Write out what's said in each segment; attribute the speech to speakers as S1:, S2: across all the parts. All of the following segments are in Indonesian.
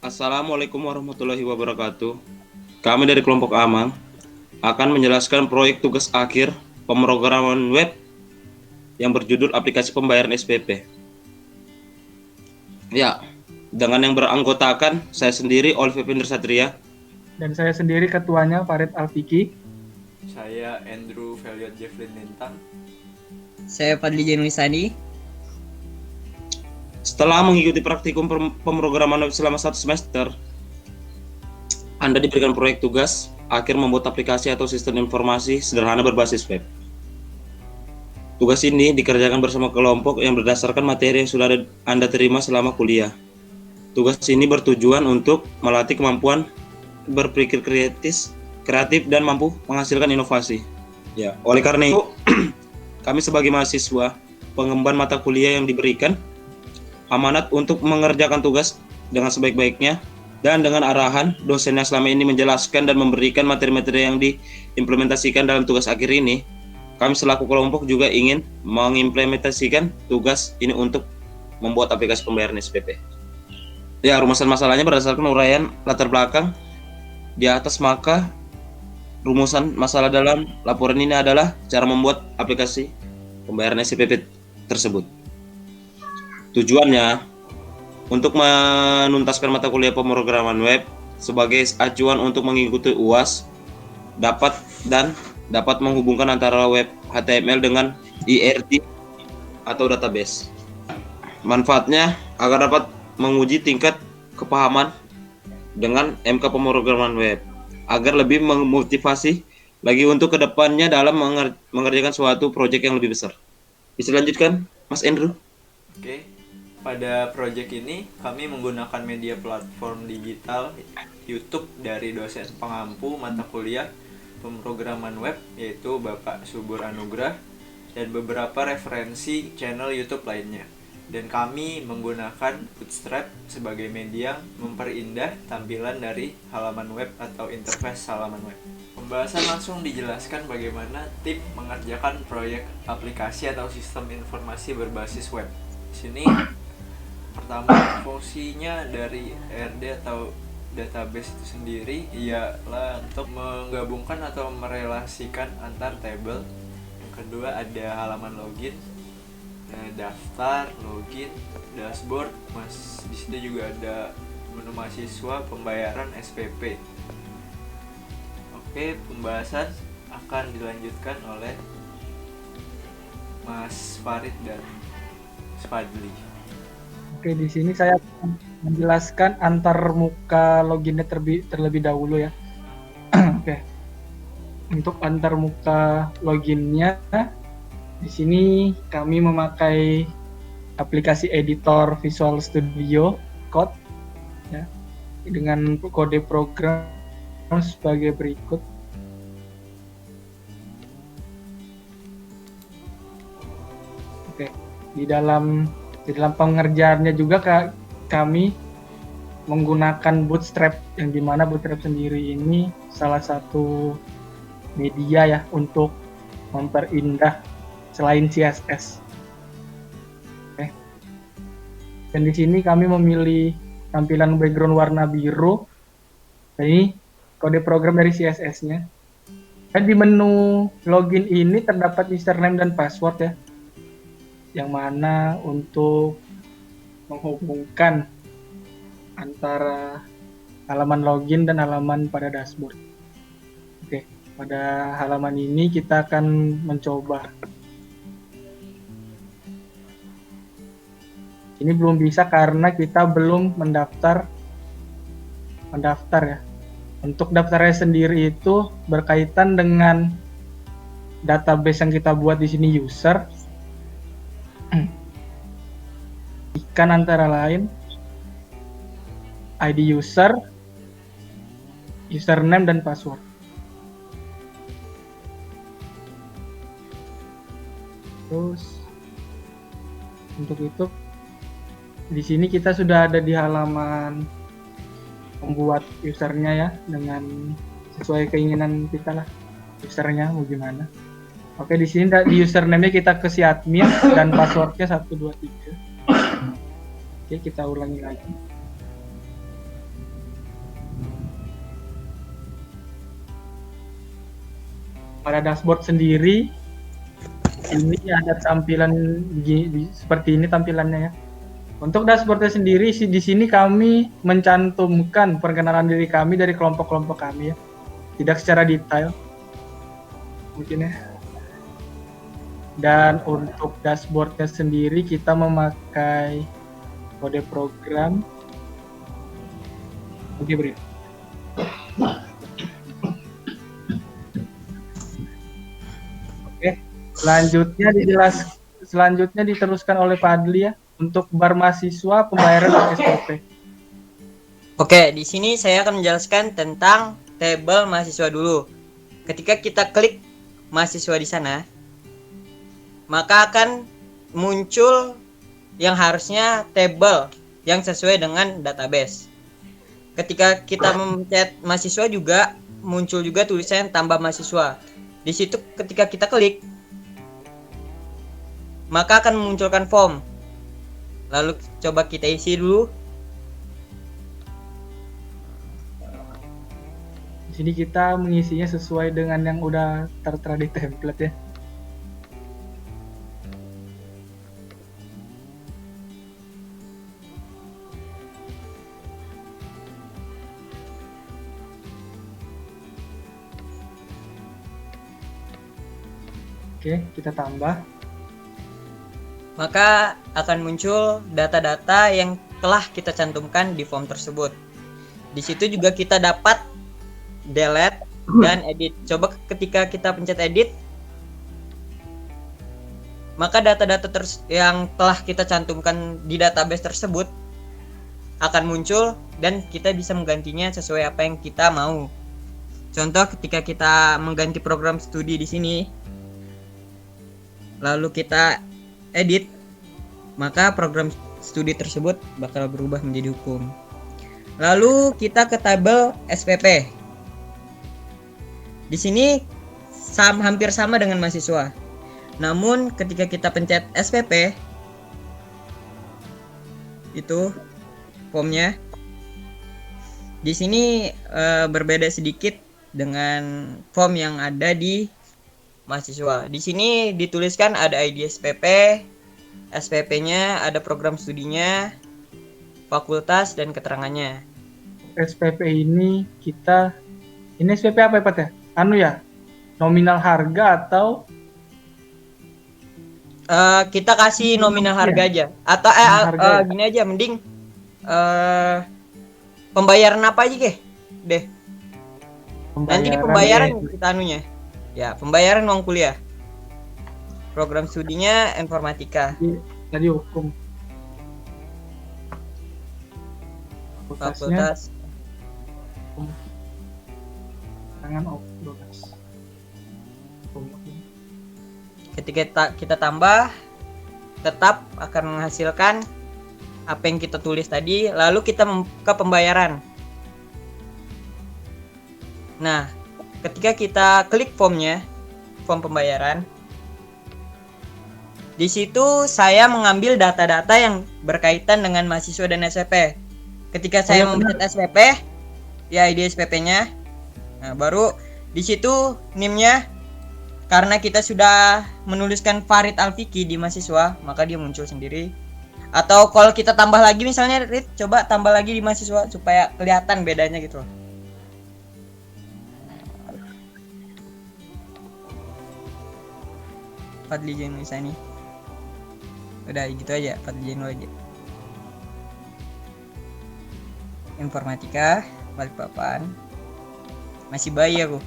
S1: Assalamualaikum warahmatullahi wabarakatuh. Kami dari kelompok Amang akan menjelaskan proyek tugas akhir pemrograman web yang berjudul aplikasi pembayaran SPP. Ya, dengan yang beranggotakan saya sendiri Oliver Pinder Satria.
S2: Dan saya sendiri ketuanya Farid Alfiki.
S3: Saya Andrew Veliot Jeffrey Lintang.
S4: Saya Fadli Januisani.
S1: Setelah mengikuti praktikum pemrograman web selama 1 semester, Anda diberikan proyek tugas akhir membuat aplikasi atau sistem informasi sederhana berbasis web. Tugas ini dikerjakan bersama kelompok yang berdasarkan materi yang sudah Anda terima selama kuliah. Tugas ini bertujuan untuk melatih kemampuan berpikir kreatif dan mampu menghasilkan inovasi. Ya, oleh karena itu, kami sebagai mahasiswa pengemban mata kuliah yang diberikan amanat untuk mengerjakan tugas dengan sebaik-baiknya dan dengan arahan dosen yang selama ini menjelaskan dan memberikan materi-materi yang diimplementasikan dalam tugas akhir ini. Kami selaku kelompok juga ingin mengimplementasikan tugas ini untuk membuat aplikasi pembayaran SPP. Ya, rumusan masalahnya berdasarkan uraian latar belakang di atas, maka rumusan masalah dalam laporan ini adalah cara membuat aplikasi pembayaran SPP tersebut. Tujuannya untuk menuntaskan mata kuliah pemrograman web sebagai acuan untuk mengikuti UAS, dapat menghubungkan antara web HTML dengan IRT atau database. Manfaatnya agar dapat menguji tingkat kepahaman dengan MK pemrograman web, agar lebih memotivasi lagi untuk kedepannya dalam mengerjakan suatu proyek yang lebih besar. Bisa lanjutkan, Mas Andrew?
S3: Oke. Pada proyek ini kami menggunakan media platform digital YouTube dari dosen pengampu mata kuliah pemrograman web yaitu Bapak Subur Anugrah dan beberapa referensi channel YouTube lainnya. Dan kami menggunakan Bootstrap sebagai media memperindah tampilan dari halaman web atau interface halaman web. Pembahasan langsung dijelaskan bagaimana tim mengerjakan proyek aplikasi atau sistem informasi berbasis web. Di sini pertama, fungsinya dari RD atau database itu sendiri ialah untuk menggabungkan atau merelasikan antar table. Yang kedua ada halaman login, daftar, login, dashboard. Di situ juga ada menu mahasiswa, pembayaran SPP. Oke, pembahasan akan dilanjutkan oleh Mas Farid dan Mas Fadli.
S2: Oke, di sini saya akan menjelaskan antar muka loginnya terlebih dahulu ya. Oke. Untuk antar muka loginnya, di sini kami memakai aplikasi editor Visual Studio Code ya, dengan kode program sebagai berikut. Oke, di dalam pengerjaannya juga kami menggunakan Bootstrap, yang dimana Bootstrap sendiri ini salah satu media ya untuk memperindah selain CSS. Oke. Dan di sini kami memilih tampilan background warna biru. Dan ini kode program dari CSS-nya. Dan di menu login ini terdapat username dan password ya, yang mana untuk menghubungkan antara halaman login dan halaman pada dashboard. Oke, pada halaman ini kita akan mencoba. Ini belum bisa karena kita belum mendaftar ya. Untuk daftarnya sendiri itu berkaitan dengan database yang kita buat di sini user. Ikan antara lain ID user, username dan password. Terus untuk itu di sini kita sudah ada di halaman membuat usernya ya, dengan sesuai keinginan kita lah usernya mau gimana. Oke, di sini di username-nya kita ke si admin dan passwordnya 123. Oke, kita ulangi lagi. pada dashboard sendiri ini ada tampilan seperti ini tampilannya ya. Untuk dashboardnya sendiri di sini kami mencantumkan perkenalan diri kami dari kelompok-kelompok kami ya, tidak secara detail mungkin ya. Dan untuk dashboardnya sendiri kita memakai kode program. Oke, beri. Oke, selanjutnya diteruskan oleh Pak Adli ya untuk bar mahasiswa pembayaran dan SPP.
S4: Oke, di sini saya akan menjelaskan tentang tabel mahasiswa dulu. Ketika kita klik mahasiswa di sana, maka akan muncul yang harusnya tabel yang sesuai dengan database. Ketika kita mencet mahasiswa juga muncul juga tulisan tambah mahasiswa. Di situ ketika kita klik, maka akan memunculkan form. Lalu coba kita isi dulu.
S2: Di sini kita mengisinya sesuai dengan yang udah tertera di template ya. Oke, kita tambah.
S4: Maka akan muncul data-data yang telah kita cantumkan di form tersebut. Di situ juga kita dapat delete dan edit. Coba ketika kita pencet edit, maka data-data yang telah kita cantumkan di database tersebut akan muncul dan kita bisa menggantinya sesuai apa yang kita mau. Contoh ketika kita mengganti program studi di sini, lalu kita edit, maka program studi tersebut bakal berubah menjadi hukum. Lalu kita ke tabel SPP. Di sini hampir sama dengan mahasiswa. Namun ketika kita pencet SPP, itu formnya. Di sini berbeda sedikit dengan form yang ada di mahasiswa. Di sini dituliskan ada ID SPP, SPP-nya, ada program studinya, fakultas dan keterangannya.
S2: SPP ini SPP apa ya Pak ya? Anu ya, nominal harga atau
S4: kita kasih nominal harga aja atau gini aja mending pembayaran apa aja deh. Nanti di pembayaran kita anunya. Ya, pembayaran uang kuliah. Program studinya informatika.
S2: Tadi hukum.
S4: Fakultas.
S2: Tangan
S4: Ketika kita tambah, tetap akan menghasilkan apa yang kita tulis tadi. Lalu kita ke pembayaran. Nah, ketika kita klik formnya, form pembayaran, di situ saya mengambil data-data yang berkaitan dengan mahasiswa dan SPP. Ketika saya memencet SPP, ya ID SPP-nya, nah baru di situ NIM-nya, karena kita sudah menuliskan Farid Alfiki di mahasiswa, maka dia muncul sendiri. Atau kalau kita tambah lagi misalnya, coba tambah lagi di mahasiswa supaya kelihatan bedanya gitu loh. Fadli Jainul Isani. Udah gitu aja, Fadli Jainul aja. Informatika, Balikpapan. Masih bayi aku.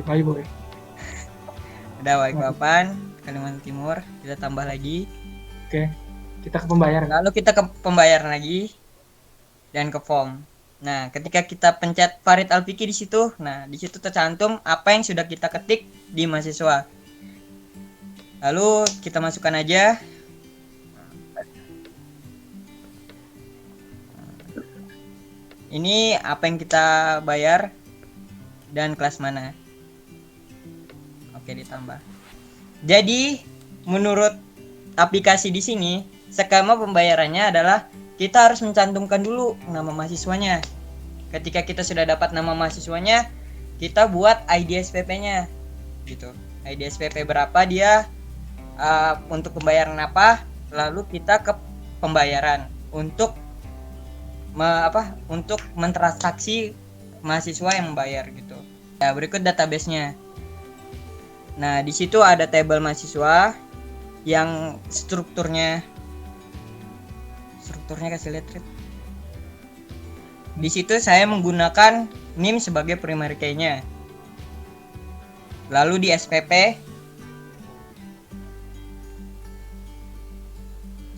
S2: Bayi boy.
S4: Udah Balikpapan, Kalimantan Timur, kita tambah lagi.
S2: Oke, kita ke pembayaran.
S4: Lalu kita ke pembayaran lagi dan ke form. Nah, ketika kita pencet Farid Alfiki di situ, nah di situ tercantum apa yang sudah kita ketik di mahasiswa. Lalu kita masukkan aja. Ini apa yang kita bayar dan kelas mana. Oke, ditambah. Jadi, menurut aplikasi di sini, skema pembayarannya adalah kita harus mencantumkan dulu nama mahasiswanya. Ketika kita sudah dapat nama mahasiswanya, kita buat ID SPP-nya. gitu. ID SPP berapa dia, untuk pembayaran apa, lalu kita ke pembayaran untuk untuk mentransaksi mahasiswa yang membayar gitu. Ya, berikut database-nya. Nah, di situ ada tabel mahasiswa yang strukturnya kasih lihat, Rit. Di situ saya menggunakan NIM sebagai primary key-nya. Lalu di SPP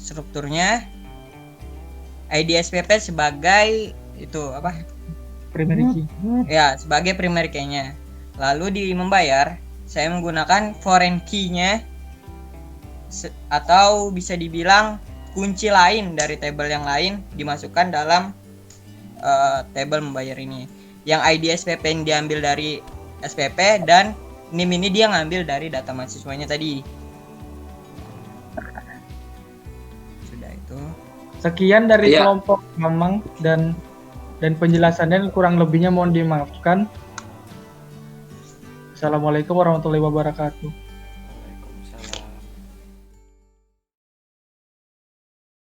S4: strukturnya ID SPP sebagai itu
S2: primary key.
S4: ya, sebagai primary key-nya. Lalu di membayar saya menggunakan foreign key-nya atau bisa dibilang kunci lain dari tabel yang lain dimasukkan dalam tabel membayar ini. Yang ID SPP yang diambil dari SPP dan NIM ini dia ngambil dari data mahasiswanya tadi. Sudah itu.
S2: Sekian dari
S1: Iya.
S2: kelompok Mamang dan penjelasannya kurang lebihnya mohon dimaafkan. Assalamualaikum warahmatullahi wabarakatuh.